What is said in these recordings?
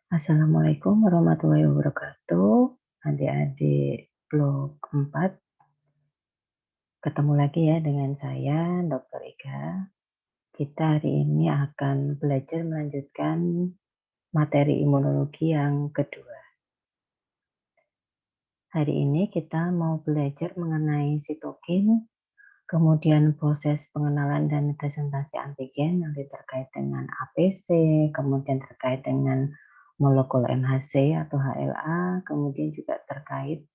Assalamualaikum warahmatullahi wabarakatuh. Adik-adik blok 4, ketemu lagi ya dengan saya, Dr. Ika. Kita hari ini akan belajar melanjutkan materi imunologi yang kedua. Hari ini kita mau belajar mengenai sitokin, kemudian proses pengenalan dan presentasi antigen nanti terkait dengan APC, kemudian terkait dengan molekul MHC atau HLA, kemudian juga terkait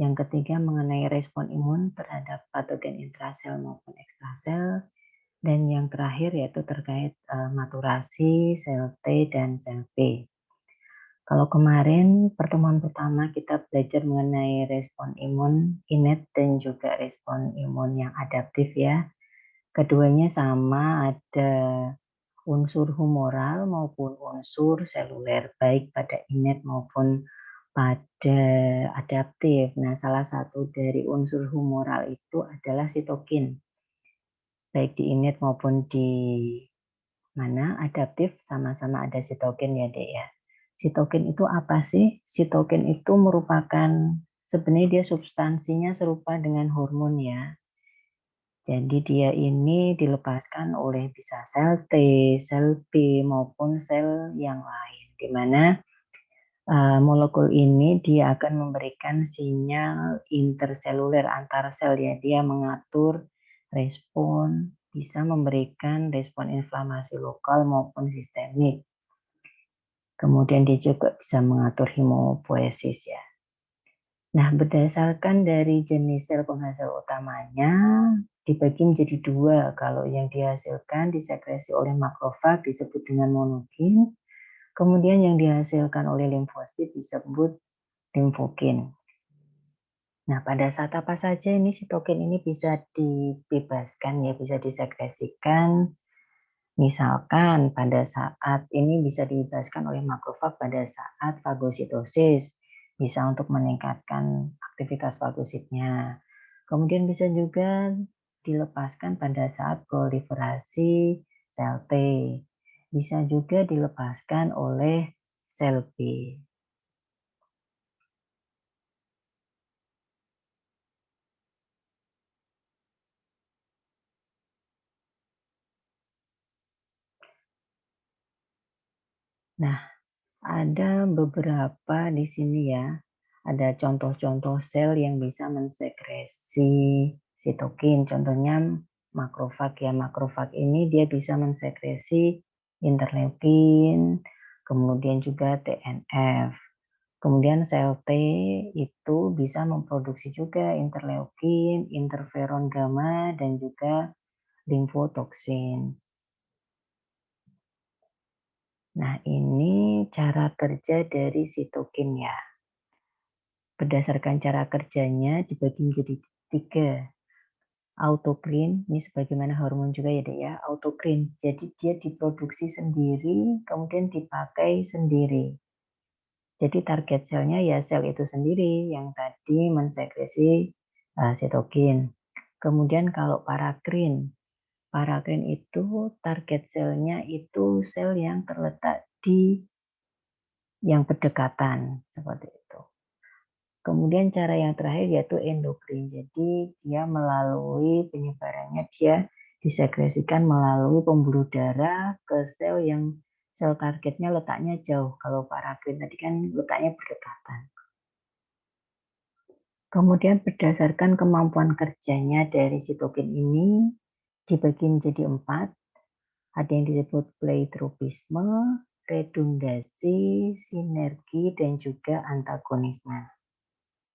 yang ketiga mengenai respon imun terhadap patogen intrasel maupun ekstrasel. Dan yang terakhir yaitu terkait maturasi sel T dan sel B. Kalau kemarin pertemuan pertama kita belajar mengenai respon imun innate dan juga respon imun yang adaptif ya. Keduanya sama, ada unsur humoral maupun unsur seluler, baik pada innate maupun pada adaptif. Nah, salah satu dari unsur humoral itu adalah sitokin. Baik di innate maupun di adaptif sama-sama ada sitokin ya, Dek ya. Sitokin itu apa sih? Sitokin itu merupakan sebenarnya dia substansinya serupa dengan hormon ya. Jadi dia ini dilepaskan oleh bisa sel T, sel B maupun sel yang lain, di mana molekul ini dia akan memberikan sinyal interseluler antar sel ya. Dia mengatur respon, bisa memberikan respon inflamasi lokal maupun sistemik. Kemudian dia juga bisa mengatur hemopoiesis ya. Nah, berdasarkan dari jenis sel penghasil utamanya, dibagi menjadi dua. Kalau yang dihasilkan disekresi oleh makrofag disebut dengan monokin, kemudian yang dihasilkan oleh limfosit disebut limfokin. Nah, pada saat apa saja ini sitokin ini bisa dibebaskan ya, bisa disekresikan. Misalkan pada saat ini bisa dibebaskan oleh makrofag pada saat fagositosis, bisa untuk meningkatkan aktivitas fagositnya. Kemudian bisa juga dilepaskan pada saat proliferasi sel T. Bisa juga dilepaskan oleh sel B. Nah, ada beberapa di sini ya. Ada contoh-contoh sel yang bisa mensekresi sitokin. Contohnya makrofag ya. Makrofag ini dia bisa mensekresi interleukin, kemudian juga TNF. Kemudian sel T itu bisa memproduksi juga interleukin, interferon gamma, dan juga limfotoksin. Nah, ini cara kerja dari sitokin ya. Berdasarkan cara kerjanya dibagi menjadi 3. Autokrin, ini sebagaimana hormon juga ya Dek ya, autokrin. Jadi dia diproduksi sendiri, kemudian dipakai sendiri. Jadi target selnya ya sel itu sendiri yang tadi mensekresi sitokin. Kemudian kalau parakrin, parakrin itu target selnya itu sel yang terletak di yang berdekatan, seperti itu. Kemudian cara yang terakhir yaitu endokrin. Jadi dia melalui penyebarannya dia disekresikan melalui pembuluh darah ke sel yang sel targetnya letaknya jauh. Kalau parakrin tadi kan letaknya berdekatan. Kemudian berdasarkan kemampuan kerjanya dari sitokin ini dibagi menjadi 4. Ada yang disebut pleitropisme, redundasi, sinergi, dan juga antagonisme.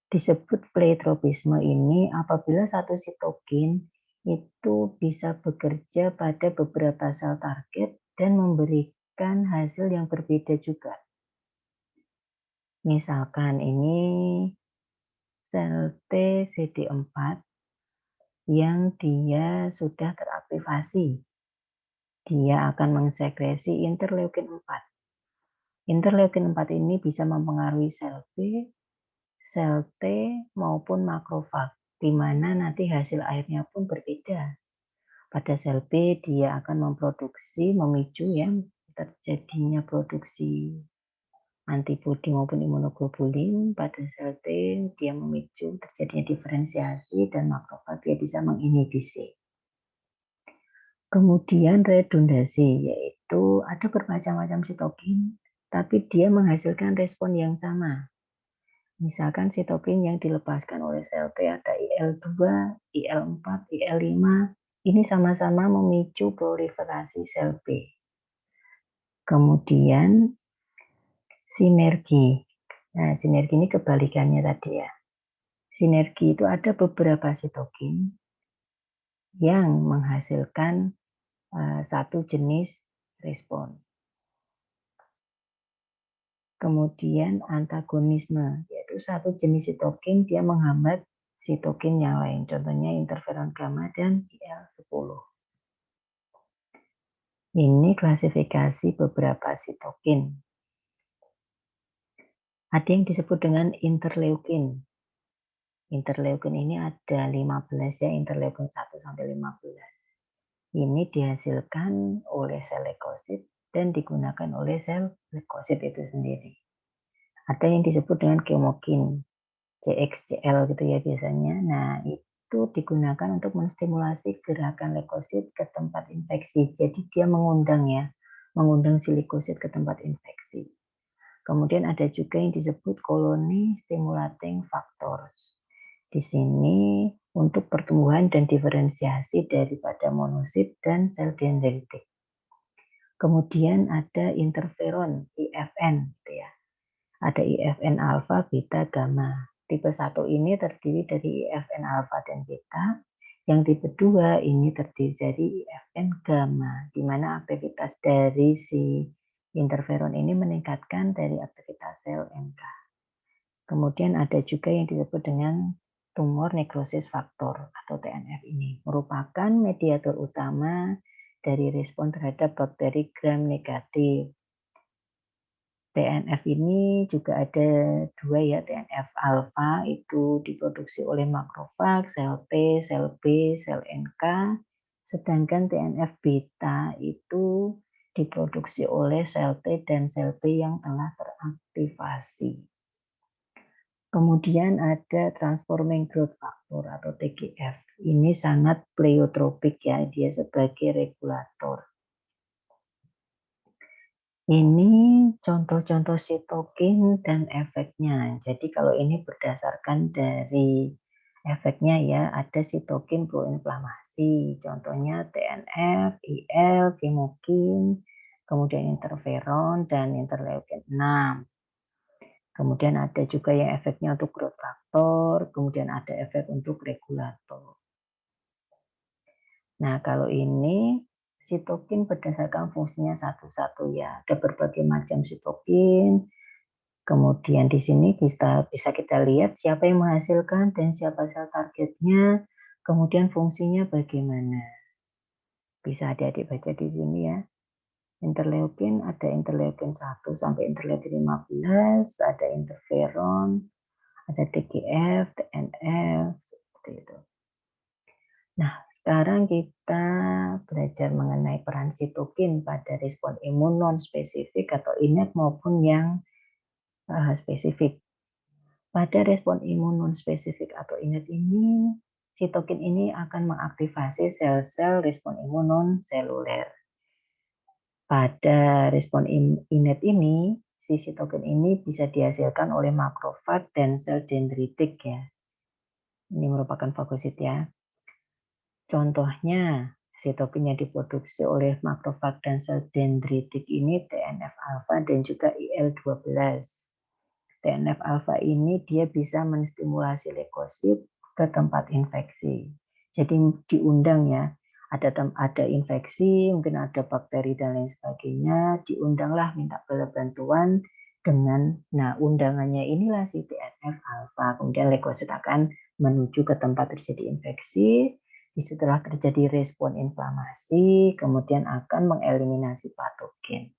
Disebut pleitropisme ini apabila satu sitokin itu bisa bekerja pada beberapa sel target dan memberikan hasil yang berbeda juga. Misalkan ini sel TCD4 yang dia sudah teraktivasi. Dia akan mensekresi interleukin 4. Interleukin 4 ini bisa mempengaruhi sel B, sel T maupun makrofag, di mana nanti hasil akhirnya pun berbeda. Pada sel B dia akan memicu ya terjadinya produksi antibodi maupun imunoglobulin pada sel T, dia memicu terjadinya diferensiasi dan makrofag dia bisa menginhibisi. Kemudian redundasi, yaitu ada bermacam-macam sitokin, tapi dia menghasilkan respon yang sama. Misalkan sitokin yang dilepaskan oleh sel T ada IL-2, IL-4, IL-5, ini sama-sama memicu proliferasi sel B. Kemudian sinergi. Nah, sinergi ini kebalikannya tadi ya. Sinergi itu ada beberapa sitokin yang menghasilkan satu jenis respon. Kemudian antagonisme, yaitu satu jenis sitokin dia menghambat sitokin yang lain, contohnya interferon gamma dan IL-10. Ini klasifikasi beberapa sitokin. Ada yang disebut dengan interleukin. Interleukin ini ada 15 ya, interleukin 1 sampai 15. Ini dihasilkan oleh sel leukosit dan digunakan oleh sel leukosit itu sendiri. Ada yang disebut dengan kemokin, CXCL gitu ya biasanya. Nah, itu digunakan untuk menstimulasi gerakan leukosit ke tempat infeksi. Jadi dia mengundang si leukosit ke tempat infeksi. Kemudian ada juga yang disebut colony stimulating factors. Di sini untuk pertumbuhan dan diferensiasi daripada monosit dan sel dendritik. Kemudian ada interferon, IFN, gitu ya. Ada IFN alfa, beta, gamma. Tipe 1 ini terdiri dari IFN alfa dan beta. Yang tipe 2 ini terdiri dari IFN gamma, di mana aktivitas dari si interferon ini meningkatkan dari aktivitas sel NK. Kemudian ada juga yang disebut dengan tumor necrosis factor atau TNF ini. Merupakan mediator utama dari respon terhadap bakteri gram negatif. TNF ini juga ada dua ya, TNF alfa itu diproduksi oleh makrofag, sel T, sel B, sel NK, sedangkan TNF beta itu diproduksi oleh sel T dan sel B yang telah teraktivasi. Kemudian ada transforming growth factor atau TGF. Ini sangat pleiotropik ya, dia sebagai regulator. Ini contoh-contoh sitokin dan efeknya. Jadi kalau ini berdasarkan dari efeknya ya, ada sitokin proinflamasi, contohnya TNF, IL, kemokin, kemudian interferon, dan interleukin 6. Kemudian ada juga yang efeknya untuk growth factor, kemudian ada efek untuk regulator. Nah, kalau ini sitokin berdasarkan fungsinya satu-satu ya. Ada berbagai macam sitokin. Kemudian di sini bisa kita lihat siapa yang menghasilkan dan siapa sel targetnya. Kemudian fungsinya bagaimana. Bisa adik-adik baca di sini ya. Interleukin ada interleukin 1 sampai interleukin 15, ada interferon, ada TGF, TNF, seperti itu. Nah, sekarang kita belajar mengenai peran sitokin pada respon imun non-spesifik atau innate maupun yang spesifik. Pada respon imun non-spesifik atau innate ini, sitokin ini akan mengaktifasi sel-sel respon imun non-seluler. Pada respon innate ini, si sitokin ini bisa dihasilkan oleh makrofag dan sel dendritik ya. Ini merupakan fagosit ya. Contohnya, sitokin yang diproduksi oleh makrofag dan sel dendritik ini TNF alfa dan juga IL-12. TNF alfa ini dia bisa menstimulasi leukosit ke tempat infeksi. Jadi diundang ya, ada infeksi, mungkin ada bakteri dan lain sebagainya, diundanglah minta bantuan dengan, nah undangannya inilah si TNF alfa, kemudian leukosit akan menuju ke tempat terjadi infeksi. Setelah terjadi respon inflamasi, kemudian akan mengeliminasi patogen.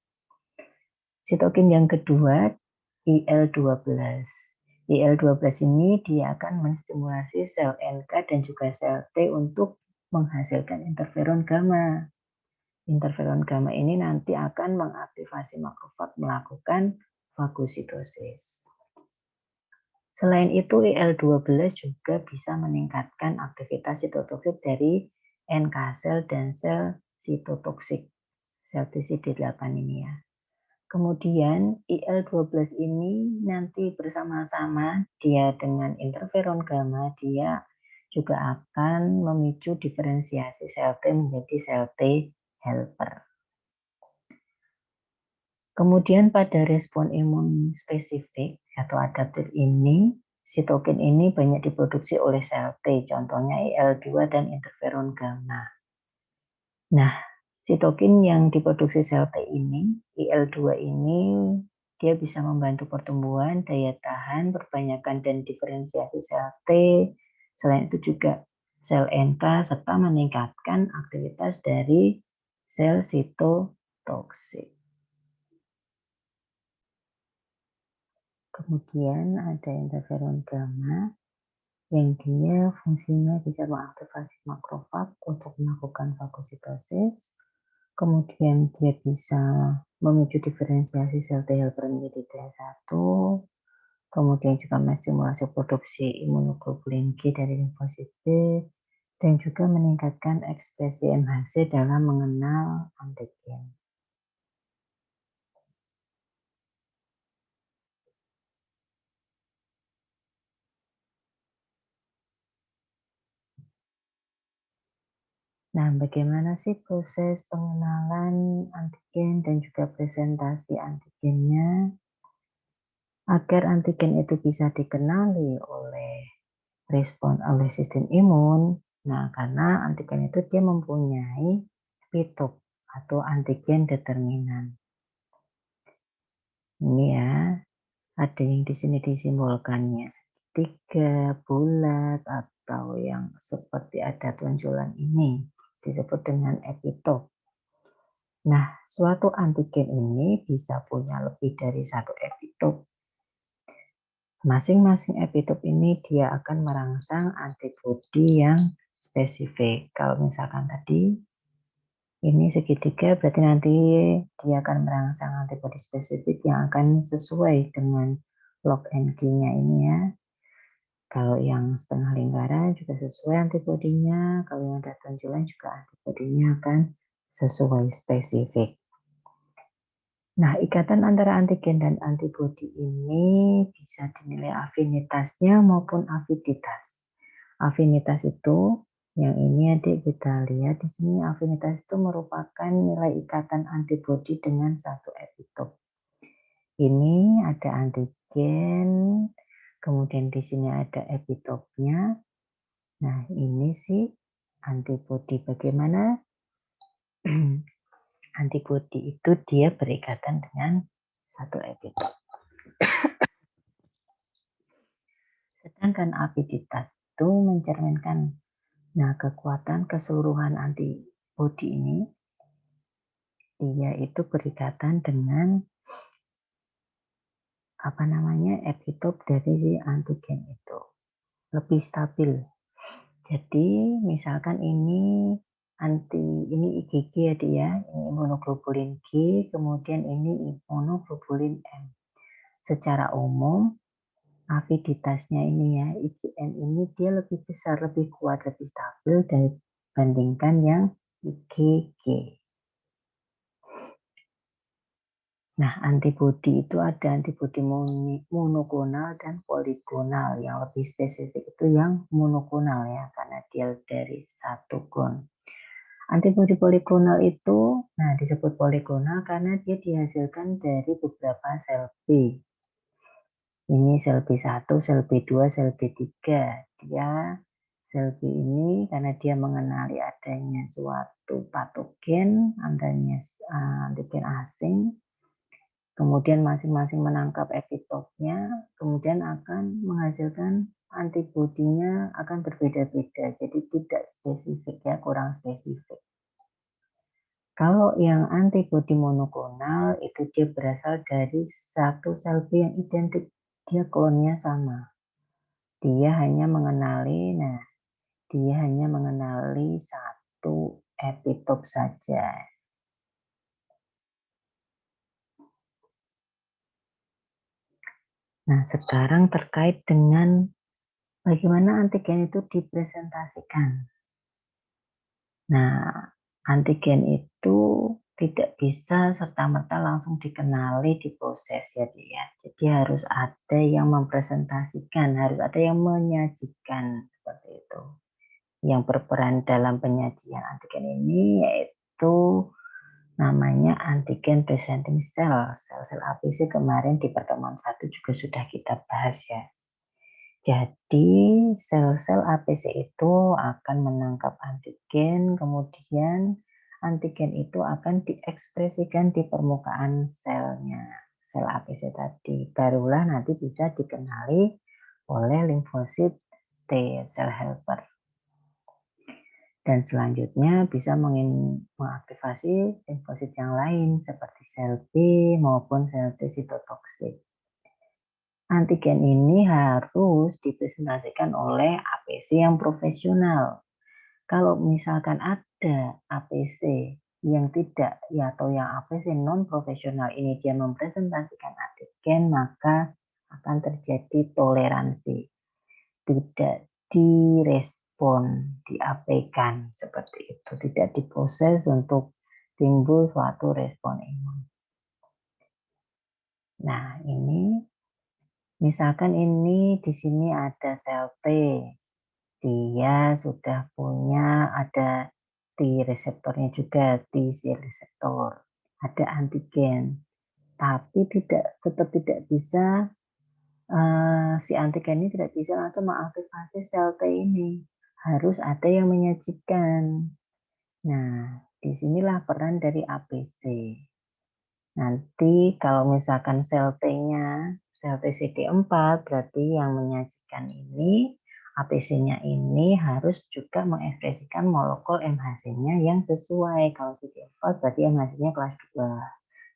Sitokin yang kedua, IL-12. IL-12 ini dia akan menstimulasi sel NK dan juga sel T untuk menghasilkan interferon gamma. Interferon gamma ini nanti akan mengaktifasi makrofag melakukan fagositosis. Selain itu, IL-12 juga bisa meningkatkan aktivitas sitotoksik dari NK sel dan sel sitotoksik, sel TCD8 ini ya. Kemudian IL-12 ini nanti bersama-sama dia dengan interferon gamma, dia juga akan memicu diferensiasi sel T menjadi sel T helper. Kemudian pada respon imun spesifik atau adaptif ini, sitokin ini banyak diproduksi oleh sel T, contohnya IL-2 dan interferon gamma. Nah, sitokin yang diproduksi sel T ini, IL-2 ini, dia bisa membantu pertumbuhan, daya tahan, perbanyakan dan diferensiasi sel T. Selain itu juga sel NK serta meningkatkan aktivitas dari sel sitotoksik. Kemudian ada interferon gamma yang dia fungsinya bisa mengaktifasi makrofag untuk melakukan fagositosis. Kemudian dia bisa memicu diferensiasi sel T helper menjadi T1. Kemudian juga menstimulasi produksi imunoglobulin G dari limfosit B dan juga meningkatkan ekspresi MHC dalam mengenal antigen. Nah, bagaimana sih proses pengenalan antigen dan juga presentasi antigennya? Agar antigen itu bisa dikenali oleh sistem imun. Nah, karena antigen itu dia mempunyai epitop atau antigen determinan. Ini ya, ada yang di sini disimbolkannya segitiga, bulat, atau yang seperti ada tonjolan ini disebut dengan epitop. Nah, suatu antigen ini bisa punya lebih dari satu epitop. Masing-masing epitop ini dia akan merangsang antibodi yang spesifik. Kalau misalkan tadi ini segitiga, berarti nanti dia akan merangsang antibodi spesifik yang akan sesuai dengan log NG-nya ini ya. Kalau yang setengah lingkaran juga sesuai antibodinya, kalau yang ada tonjolan juga antibodinya akan sesuai spesifik. Nah, ikatan antara antigen dan antibodi ini bisa dinilai afinitasnya maupun aviditas. Afinitas itu, yang ini adik kita lihat di sini, afinitas itu merupakan nilai ikatan antibodi dengan satu epitop. Ini ada antigen, kemudian di sini ada epitopnya. Nah, ini sih antibodi. Bagaimana antibodi itu dia berikatan dengan satu epitop. Sedangkan aviditas itu mencerminkan kekuatan keseluruhan antibodi ini, dia itu berikatan dengan epitop dari si antigen itu. Lebih stabil. Jadi misalkan ini IgG ya dia, ini imunoglobulin G, kemudian ini imunoglobulin M. Secara umum aviditasnya ini ya, IgM ini dia lebih besar, lebih kuat, lebih stabil dibandingkan yang IgG. Nah, antibodi itu ada antibodi monoklonal dan poliklonal. Yang lebih spesifik itu yang monoklonal ya, karena dia dari satu klon. Antibodi poliklonal itu, disebut poliklonal karena dia dihasilkan dari beberapa sel B. Ini sel B1, sel B2, sel B3. Dia sel B ini karena dia mengenali adanya suatu patogen, adanya antigen asing, kemudian masing-masing menangkap epitopnya, kemudian akan menghasilkan antibodinya akan berbeda-beda, jadi tidak spesifik ya, kurang spesifik. Kalau yang antibodi monoklonal itu dia berasal dari satu sel B yang identik, dia klonnya sama. Dia hanya mengenali satu epitop saja. Nah, sekarang terkait dengan bagaimana antigen itu dipresentasikan. Nah, antigen itu tidak bisa serta-merta langsung dikenali, diproses ya, ya. Jadi harus ada yang mempresentasikan, harus ada yang menyajikan seperti itu. Yang berperan dalam penyajian antigen ini yaitu namanya antigen presenting cell. Sel-sel APC kemarin di pertemuan 1 juga sudah kita bahas ya. Jadi sel-sel APC itu akan menangkap antigen, kemudian antigen itu akan diekspresikan di permukaan selnya, sel APC tadi. Barulah nanti bisa dikenali oleh limfosit T, sel helper. Dan selanjutnya bisa mengaktifasi limfosit yang lain seperti sel B maupun sel T sitotoksik. Antigen ini harus dipresentasikan oleh APC yang profesional. Kalau misalkan ada APC yang tidak ya atau yang APC non profesional ini dia mempresentasikan antigen, maka akan terjadi toleransi, tidak direspon, diabaikan seperti itu, tidak diproses untuk timbul suatu respon imun. Nah, ini misalkan ini di sini ada sel T, dia sudah punya ada T reseptornya juga, T cell reseptor, ada antigen, tapi tetap tidak bisa si antigen ini tidak bisa langsung mengaktifasi sel T ini, harus ada yang menyajikan. Nah, disinilah peran dari APC. Nanti kalau misalkan sel T-nya, sel T CD4, berarti yang menyajikan ini, APC-nya ini harus juga mengekspresikan molekul MHC-nya yang sesuai. Kalau CD4 berarti MHC-nya kelas 2.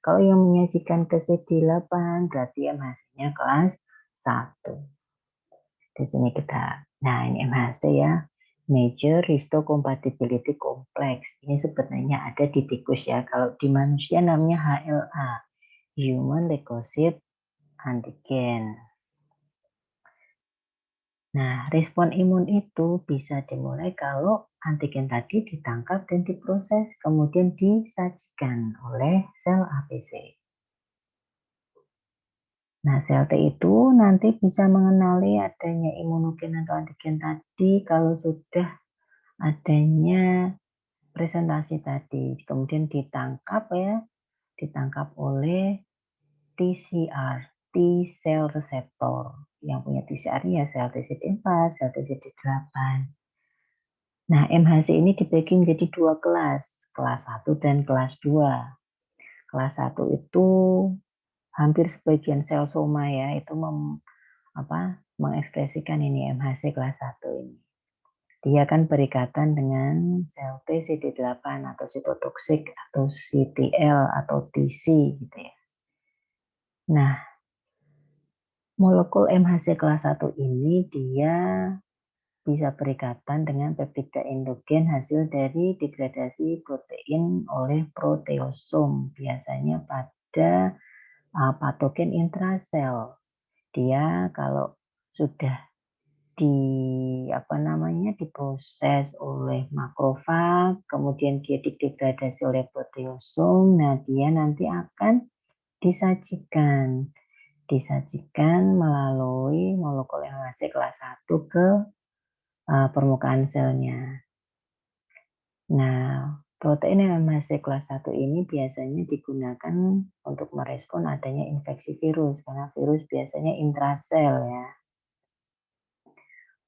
Kalau yang menyajikan ke CD8 berarti MHC-nya kelas 1. Di sini kita, nah ini MHC ya. Major Histocompatibility Complex. Ini sebenarnya ada di tikus ya. Kalau di manusia namanya HLA, Human Leukocyte Antigen. Nah, respon imun itu bisa dimulai kalau antigen tadi ditangkap dan diproses, kemudian disajikan oleh sel APC. Nah, sel T itu nanti bisa mengenali adanya imunogen atau antigen tadi kalau sudah adanya presentasi tadi, kemudian ditangkap oleh TCR, T cell receptor. Yang punya TCR ya sel TCD4, sel TCD8. Nah, MHC ini dibagi menjadi 2 kelas 1 dan kelas 2. Kelas 1 itu hampir sebagian sel soma ya, itu mengekspresikan ini MHC kelas 1 ini. Dia akan berikatan dengan sel T CD8 atau sitotoksik atau CTL atau TC gitu ya. Nah, molekul MHC kelas 1 ini dia bisa berikatan dengan peptida endogen hasil dari degradasi protein oleh proteosom, biasanya pada patogen intrasel. Dia kalau sudah diproses oleh makrofag, kemudian dia didegradasi oleh proteosom, nah dia nanti akan disajikan melalui molekul MHC kelas 1 ke permukaan selnya. Nah, protein MHC kelas 1 ini biasanya digunakan untuk merespon adanya infeksi virus, karena virus biasanya intrasel ya.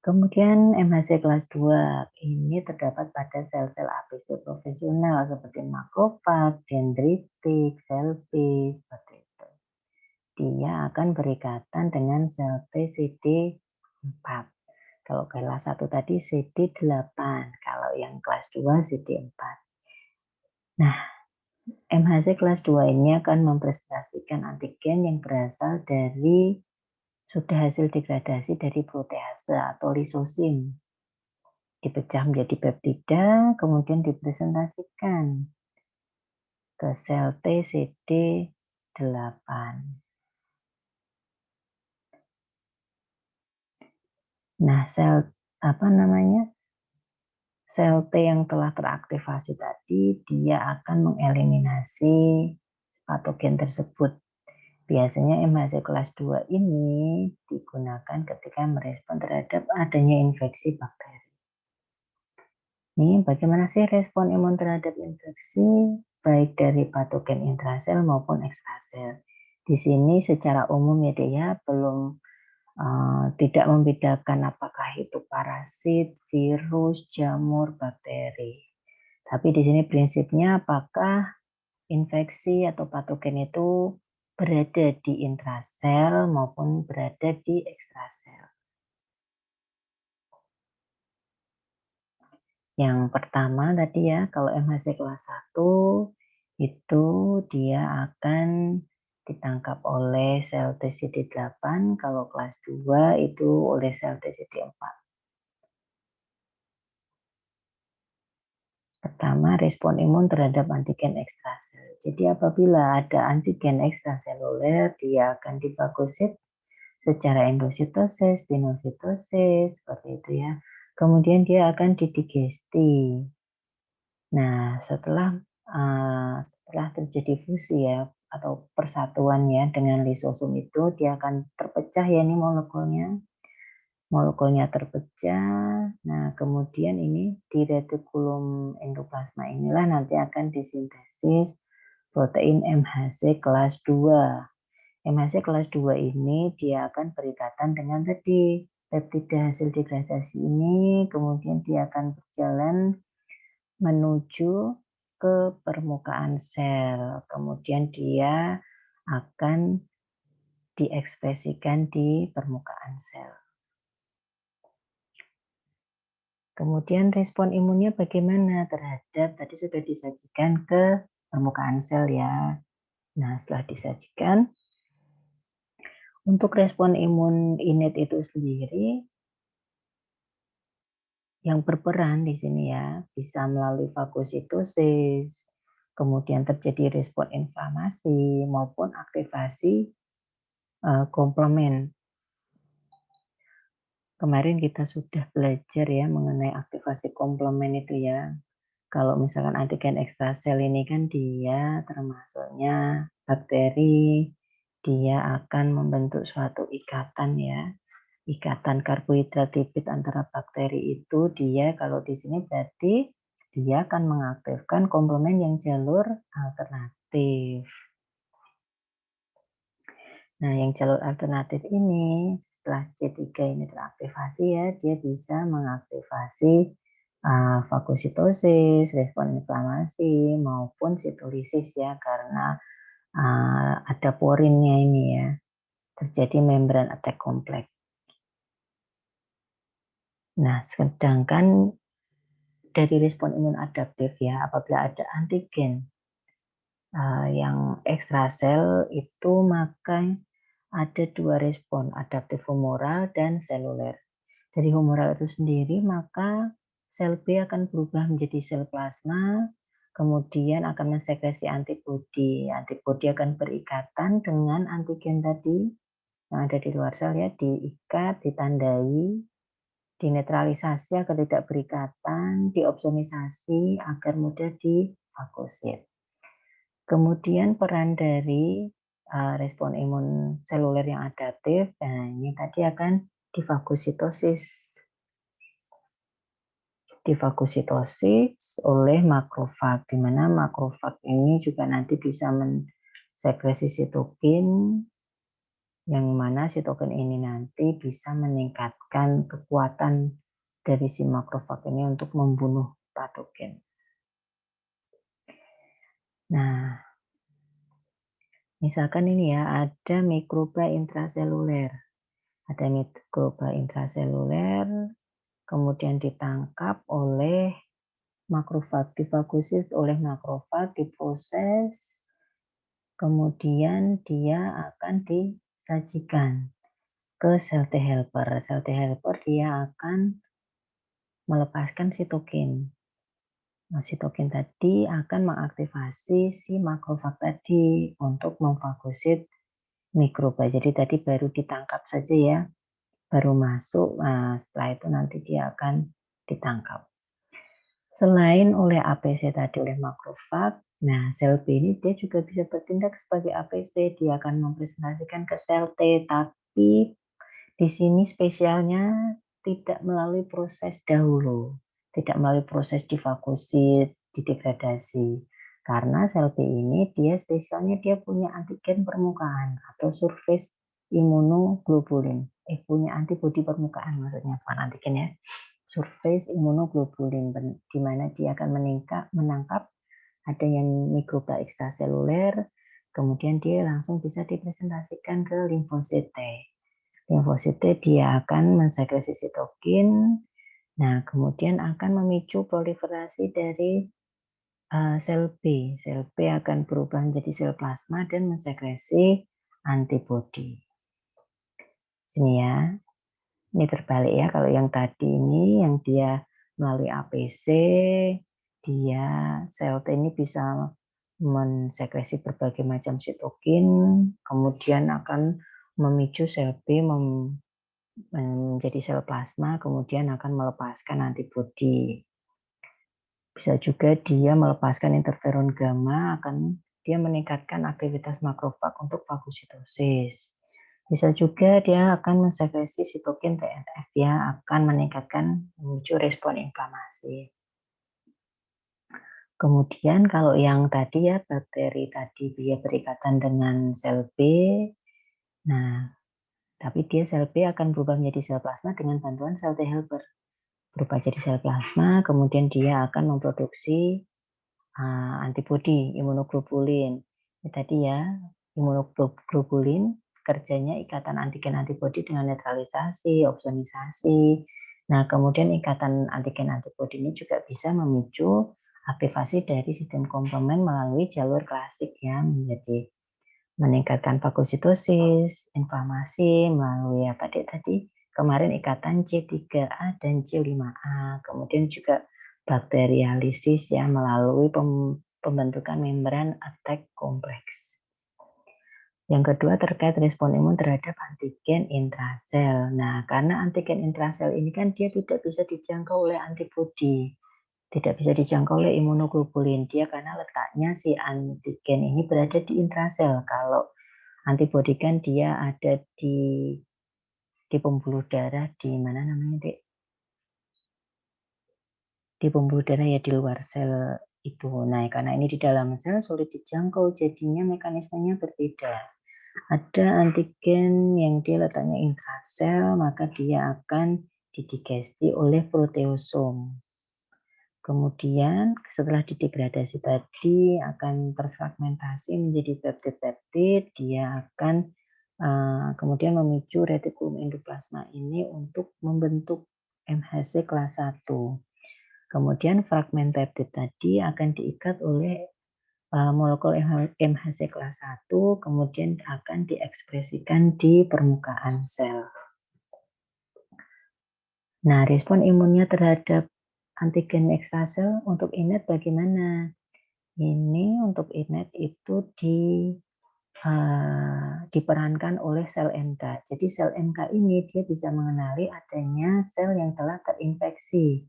Kemudian MHC kelas 2 ini terdapat pada sel-sel APC profesional seperti makrofag, dendritik, sel B, seperti itu. Dia akan berikatan dengan sel T CD4. Kalau kelas 1 tadi CD8, kalau yang kelas 2 CD4. Nah, MHC kelas 2 ini akan mempresentasikan antigen yang berasal dari sudah hasil degradasi dari protease atau lisosim. Dipecah menjadi peptida, kemudian dipresentasikan ke sel T CD8. Nah, sel T yang telah teraktivasi tadi, dia akan mengeliminasi patogen tersebut. Biasanya MHC kelas 2 ini digunakan ketika merespon terhadap adanya infeksi bakteri. Nih, bagaimana sih respon imun terhadap infeksi, baik dari patogen intrasel maupun ekstrasel? Di sini secara umum ya deh ya, belum tidak membedakan apakah itu parasit, virus, jamur, bakteri. Tapi di sini prinsipnya apakah infeksi atau patogen itu berada di intrasel maupun berada di ekstrasel. Yang pertama tadi ya, kalau MHC kelas 1 itu dia akan ditangkap oleh sel TCD8, kalau kelas 2 itu oleh sel TCD4. Pertama, respon imun terhadap antigen ekstrasel. Jadi apabila ada antigen ekstraseluler, dia akan difagosit secara endositosis, pinositosis, seperti itu ya. Kemudian dia akan didigesti. Nah, setelah terjadi fusi ya atau persatuan ya dengan lisosum itu, dia akan terpecah ya ini molekulnya. Molekulnya terpecah. Nah, kemudian ini di retikulum endoplasma inilah nanti akan disintesis protein MHC kelas 2. MHC kelas 2 ini dia akan berikatan dengan tadi peptida hasil degradasi ini, kemudian dia akan berjalan menuju ke permukaan sel. Kemudian dia akan diekspresikan di permukaan sel. Kemudian respon imunnya bagaimana terhadap tadi sudah disajikan ke permukaan sel ya. Nah, setelah disajikan, untuk respon imun innate itu sendiri yang berperan di sini ya, bisa melalui fagositosis, kemudian terjadi respon inflamasi maupun aktivasi komplement. Kemarin kita sudah belajar ya mengenai aktivasi komplement itu ya. Kalau misalkan antigen ekstrasel ini kan dia termasuknya bakteri, dia akan membentuk suatu ikatan ya. Ikatan karbohidrat lipid antara bakteri itu dia kalau di sini berarti dia akan mengaktifkan komplement yang jalur alternatif. Nah, yang jalur alternatif ini setelah C3 ini teraktivasi ya, dia bisa mengaktifasi fagositosis, respon inflamasi maupun sitolisis ya karena ada porinnya ini ya. Terjadi membran attack kompleks. Nah, sedangkan dari respon imun adaptif ya, apabila ada antigen yang ekstrasel itu maka ada dua respon, adaptif humoral dan seluler. Dari humoral itu sendiri maka sel B akan berubah menjadi sel plasma, kemudian akan mensekresi antibodi. Antibodi akan berikatan dengan antigen tadi yang ada di luar sel ya, diikat, ditandai, dinetralisasi agar tidak berikatan, diopsonisasi agar mudah difagosit. Kemudian peran dari respon imun seluler yang adaptif, nah ini tadi akan difagositosis. Difagositosis oleh makrofag, di mana makrofag ini juga nanti bisa mensekresi sitokin, yang mana sitokin ini nanti bisa meningkatkan kekuatan dari si makrofag ini untuk membunuh patogen. Nah, misalkan ini ya, ada mikroba intraseluler. Ada mikroba intraseluler, kemudian ditangkap oleh makrofag, difagosit oleh makrofag, diproses, kemudian dia akan disajikan ke sel T helper. Sel T helper dia akan melepaskan sitokin. Nah, sitokin tadi akan mengaktifasi si makrofag tadi untuk memfagosit mikroba. Jadi tadi baru ditangkap saja ya, baru masuk. Nah, setelah itu nanti dia akan ditangkap. Selain oleh APC tadi, oleh makrofag, nah sel B ini dia juga bisa bertindak sebagai APC. Dia akan mempresentasikan ke sel T, tapi di sini spesialnya tidak melalui proses dahulu, tidak melalui proses difagosit, didegradasi. Karena sel B ini dia spesialnya dia punya antigen permukaan atau surface imunoglobulin. Punya antibodi permukaan maksudnya, bukan antigen ya. Surface imunoglobulin, di mana dia akan menangkap ada yang mikroba ekstraseluler, kemudian dia langsung bisa dipresentasikan ke limfosit T. Limfosit T dia akan mensekresi sitokin, nah kemudian akan memicu proliferasi dari sel B. Sel B akan berubah menjadi sel plasma dan mensekresi antibodi. Sini ya, ini terbalik ya. Kalau yang tadi ini yang dia melalui APC, dia sel T ini bisa mensekresi berbagai macam sitokin, kemudian akan memicu sel B menjadi sel plasma, kemudian akan melepaskan antibodi. Bisa juga dia melepaskan interferon gamma, akan dia meningkatkan aktivitas makrofag untuk fagositosis. Bisa juga dia akan mensekresi sitokin TNF, ya, akan meningkatkan memicu respon inflamasi. Kemudian kalau yang tadi ya, bakteri tadi dia berikatan dengan sel B, nah tapi dia sel B akan berubah menjadi sel plasma dengan bantuan sel T helper. Berubah jadi sel plasma, kemudian dia akan memproduksi antibodi imunoglobulin. Ini tadi ya, imunoglobulin kerjanya ikatan antigen antibodi dengan netralisasi, opsonisasi. Nah, kemudian ikatan antigen antibodi ini juga bisa memicu aktivasi dari sistem komplement melalui jalur klasik ya, menjadi meningkatkan fagositosis, inflamasi melalui apa tadi kemarin ikatan C3A dan C5A, kemudian juga bakterialisis ya melalui pembentukan membran attack kompleks. Yang kedua terkait respon imun terhadap antigen intrasel. Nah, karena antigen intrasel ini kan dia tidak bisa dijangkau oleh antibodi, tidak bisa dijangkau oleh imunoglobulin dia karena letaknya si antigen ini berada di intrasel. Kalau antibodi kan dia ada di pembuluh darah, di mana namanya Dek? Di pembuluh darah ya, di luar sel itu. Nah, karena ini di dalam sel sulit dijangkau, jadinya mekanismenya berbeda. Ada antigen yang dia letaknya intrasel, maka dia akan didigesti oleh proteosom. Kemudian setelah didegradasi tadi akan terfragmentasi menjadi peptid-peptid, dia akan kemudian memicu retikulum endoplasma ini untuk membentuk MHC kelas 1. Kemudian fragmen peptid tadi akan diikat oleh molekul MHC kelas 1, kemudian akan diekspresikan di permukaan sel. Nah, respon imunnya terhadap antigen ekstrasel untuk innate bagaimana? Ini untuk innate itu diperankan oleh sel NK. Jadi sel NK ini dia bisa mengenali adanya sel yang telah terinfeksi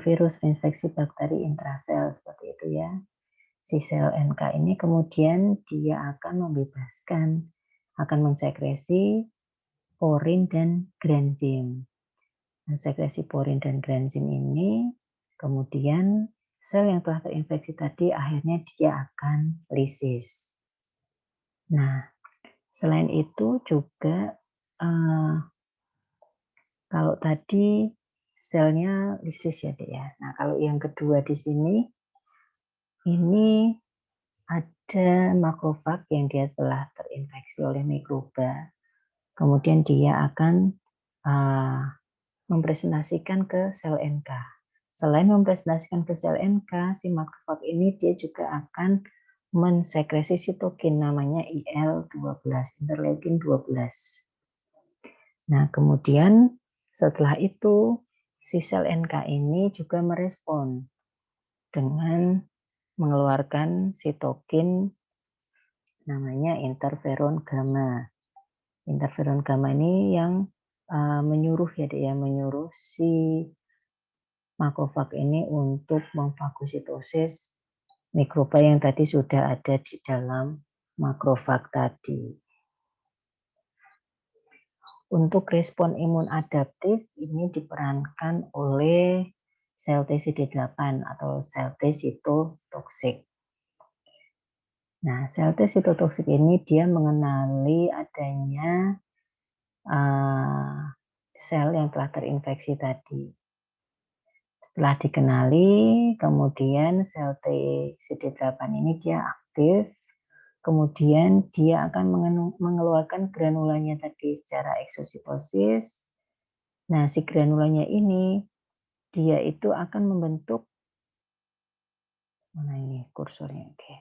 virus, terinfeksi bakteri intrasel seperti itu ya. Si sel NK ini kemudian dia akan membebaskan, akan mensekresi porin dan granzim. Sekresi porin dan granzim ini kemudian sel yang telah terinfeksi tadi akhirnya dia akan lisis. Nah, selain itu juga kalau tadi selnya lisis ya Dek ya. Nah, kalau yang kedua di sini ini ada makrofag yang dia telah terinfeksi oleh mikroba. Kemudian dia akan mempresentasikan ke sel NK. Selain mempresentasikan ke sel NK, si makrofag ini dia juga akan mensekresi sitokin namanya IL-12, interleukin 12. Nah, kemudian setelah itu si sel NK ini juga merespon dengan mengeluarkan sitokin namanya interferon gamma. Interferon gamma ini yang menyuruh ya Dek ya, menyuruh si makrofag ini untuk memfagositosis mikroba yang tadi sudah ada di dalam makrofag tadi. Untuk respon imun adaptif ini diperankan oleh sel T CD8 atau sel T sitotoksik. Nah, sel T sitotoksik ini dia mengenali adanya sel yang telah terinfeksi tadi. Setelah dikenali, kemudian sel T CD8 ini dia aktif, kemudian dia akan mengeluarkan granulanya tadi secara eksositosis. Nah, si granulanya ini dia itu akan membentuk, mana ini kursornya, oke.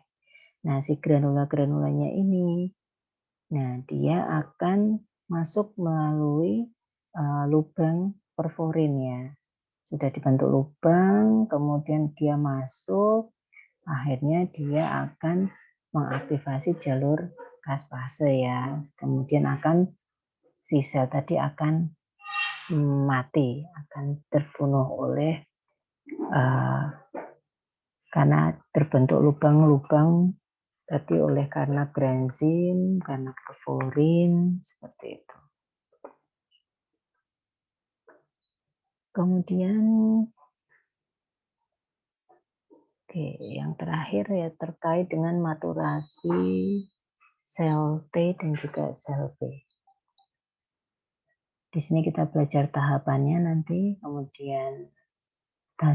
Nah, si granulanya ini, nah dia akan masuk melalui lubang perforin ya. Sudah dibentuk lubang, kemudian dia masuk, akhirnya dia akan mengaktifasi jalur caspase ya. Kemudian si sel tadi akan mati, akan terbunuh oleh karena terbentuk lubang-lubang tadi karena granzim, karena perforin, seperti itu. Kemudian yang terakhir ya terkait dengan maturasi sel T dan juga sel B. Di sini kita belajar tahapannya nanti, kemudian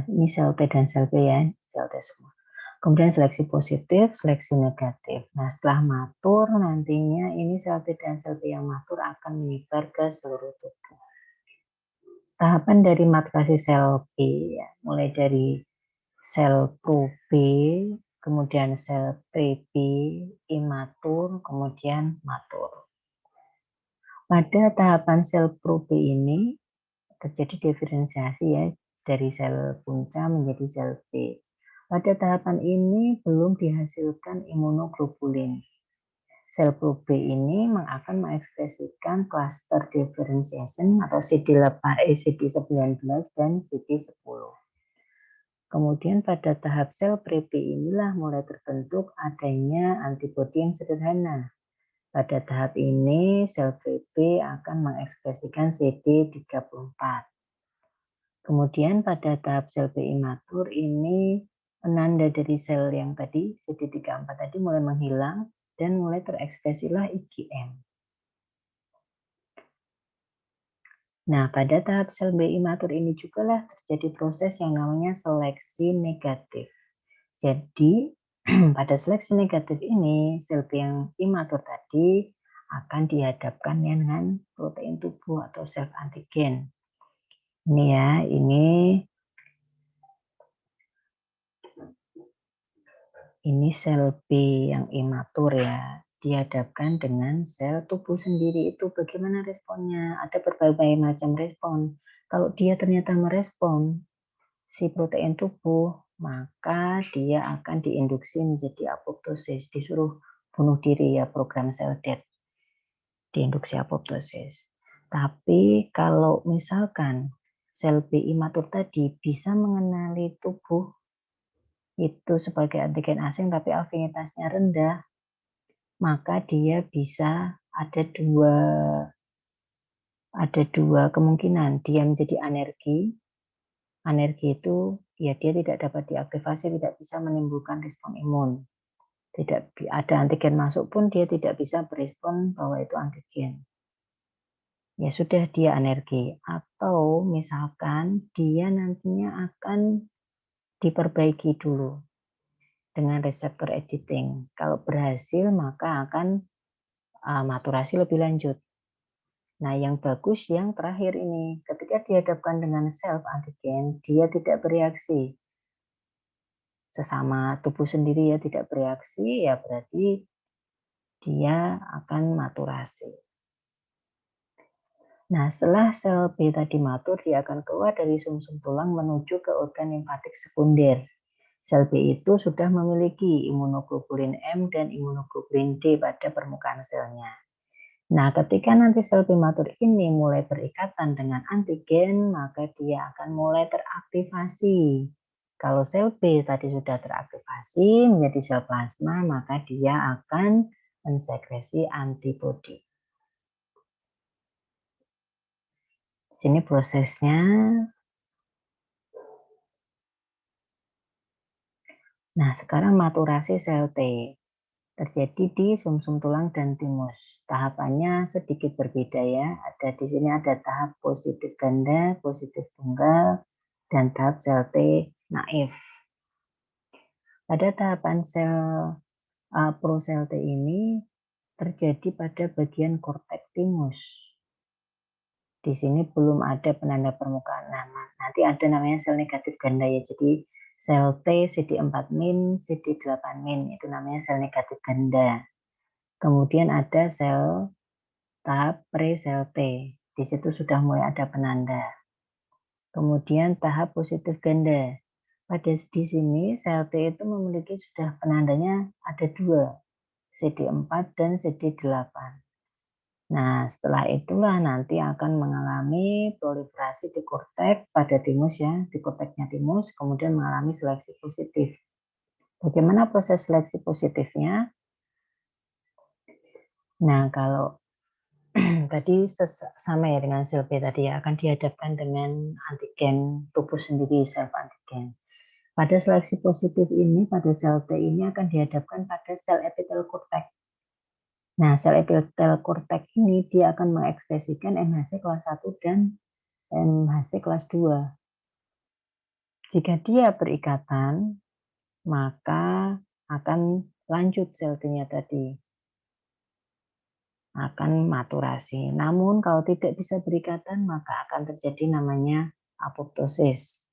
ini sel T dan sel B ya, sel T semua. Kemudian seleksi positif, seleksi negatif. Nah, setelah matur nantinya ini sel T dan sel B yang matur akan menyebar ke seluruh tubuh. Tahapan dari maturasi sel B ya, mulai dari sel pro-B, kemudian sel pre-B, imatur, kemudian matur. Pada tahapan sel pro-B ini terjadi diferensiasi ya dari sel punca menjadi sel B. Pada tahapan ini belum dihasilkan imunoglobulin. Sel pro-B ini akan mengekspresikan cluster differentiation atau CD19 dan CD10. Kemudian pada tahap sel pre-B inilah mulai terbentuk adanya antibodi yang sederhana. Pada tahap ini sel pre-B akan mengekspresikan CD34. Kemudian pada tahap sel B imatur ini penanda dari sel yang tadi CD34 tadi mulai menghilang dan mulai terekspresilah IgM. Nah, pada tahap sel B imatur ini juga lah terjadi proses yang namanya seleksi negatif. Jadi, pada seleksi negatif ini, sel B yang imatur tadi akan dihadapkan dengan protein tubuh atau self antigen. Ini ya, ini sel B yang imatur ya, dihadapkan dengan sel tubuh sendiri. Itu bagaimana responnya? Ada berbagai macam respon. Kalau dia ternyata merespon si protein tubuh, maka dia akan diinduksi menjadi apoptosis, disuruh bunuh diri ya, program sel death, diinduksi apoptosis. Tapi kalau misalkan sel B imatur tadi bisa mengenali tubuh itu sebagai antigen asing tapi afinitasnya rendah, maka dia bisa ada dua kemungkinan. Dia menjadi anergi. Anergi itu ya dia tidak dapat diaktifasi, tidak bisa menimbulkan respon imun. Tidak ada antigen masuk pun dia tidak bisa berespon bahwa itu antigen. Ya sudah dia alergi. Atau misalkan dia nantinya akan diperbaiki dulu dengan reseptor editing. Kalau berhasil maka akan maturasi lebih lanjut. Nah, yang bagus yang terakhir ini, ketika dihadapkan dengan self antigen, dia tidak bereaksi. Sesama tubuh sendiri ya tidak bereaksi, ya berarti dia akan maturasi. Nah, setelah sel B tadi matur, dia akan keluar dari sumsum tulang menuju ke organ limfatik sekunder. Sel B itu sudah memiliki imunoglobulin M dan imunoglobulin D pada permukaan selnya. Nah, ketika nanti sel prematur ini mulai berikatan dengan antigen, maka dia akan mulai teraktivasi. Kalau sel B tadi sudah teraktivasi menjadi sel plasma, maka dia akan mensekresi antibodi. Sini prosesnya. Nah, sekarang maturasi sel T terjadi di sumsum tulang dan timus. Tahapannya sedikit berbeda ya. Ada di sini ada tahap positif ganda, positif tunggal, dan tahap sel T naif. Pada tahapan sel prosel T ini terjadi pada bagian korteks timus. Di sini belum ada penanda permukaan nama. Nanti ada namanya sel negatif ganda ya. Jadi sel T CD4-, CD8- itu namanya sel negatif ganda. Kemudian ada sel tahap pre-sel T. Di situ sudah mulai ada penanda. Kemudian tahap positif ganda. Pada di sini sel T itu memiliki sudah penandanya ada 2, CD4 dan CD8. Nah, setelah itulah nanti akan mengalami proliferasi di korteks pada timus ya, di korteksnya timus, kemudian mengalami seleksi positif. Bagaimana proses seleksi positifnya? Nah, kalau tadi sama ya dengan sel B tadi ya, akan dihadapkan dengan antigen tubuh sendiri, self antigen. Pada seleksi positif ini, pada sel T ini akan dihadapkan pada sel epitel korteks. Nah, sel epitel korteks ini dia akan mengekspresikan MHC kelas 1 dan MHC kelas 2. Jika dia berikatan, maka akan lanjut sel T-nya tadi. Akan maturasi. Namun kalau tidak bisa berikatan, maka akan terjadi namanya apoptosis.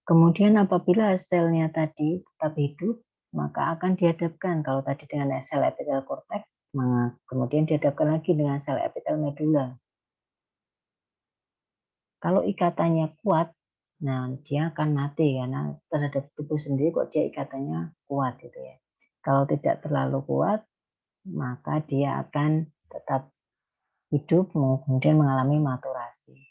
Kemudian apabila selnya tadi tetap hidup, maka akan dihadapkan, kalau tadi dengan sel epitel korteks, kemudian dihadapkan lagi dengan sel epitel medula. Kalau ikatannya kuat, nah dia akan mati karena terhadap tubuh sendiri kok dia ikatannya kuat gitu ya. Kalau tidak terlalu kuat, maka dia akan tetap hidup kemudian mengalami maturasi.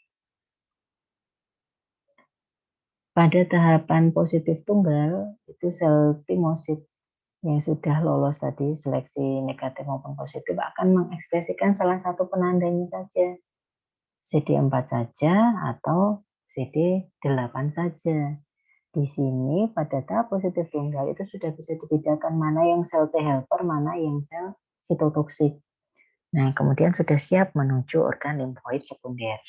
Pada tahapan positif tunggal, itu sel timosit yang sudah lolos tadi seleksi negatif maupun positif akan mengekspresikan salah satu penandanya saja. CD4 saja atau CD8 saja. Di sini pada tahap positif tunggal itu sudah bisa dibedakan mana yang sel T helper, mana yang sel sitotoksik. Nah, kemudian sudah siap menuju organ limfoid sekunder.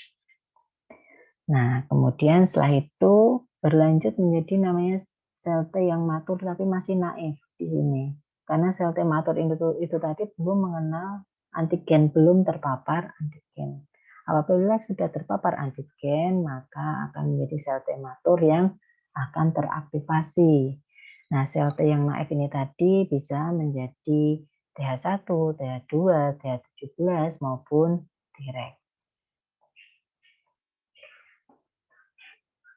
Nah, kemudian setelah itu berlanjut menjadi namanya sel T yang matur tapi masih naif di sini. Karena sel T matur itu tadi belum mengenal antigen, belum terpapar antigen. Apabila sudah terpapar antigen, maka akan menjadi sel T matur yang akan teraktivasi. Nah, sel T yang naif ini tadi bisa menjadi TH1, TH2, TH17 maupun Treg.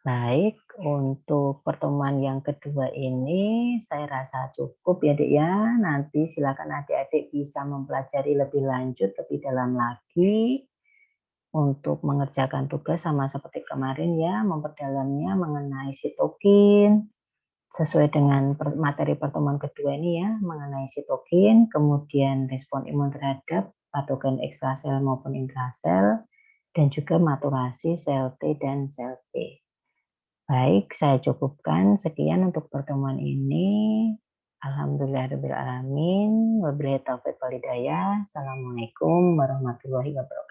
Baik, untuk pertemuan yang kedua ini saya rasa cukup ya Dek ya. Nanti silakan adik-adik bisa mempelajari lebih lanjut, lebih dalam lagi untuk mengerjakan tugas sama seperti kemarin ya, memperdalamnya mengenai sitokin sesuai dengan materi pertemuan kedua ini ya, mengenai sitokin, kemudian respon imun terhadap patogen ekstrasel maupun intrasel, dan juga maturasi sel T dan sel B. Baik, saya cukupkan sekian untuk pertemuan ini. Alhamdulillahirabbil alamin. Wabillahi taufiq wal hidayah. Assalamualaikum warahmatullahi wabarakatuh.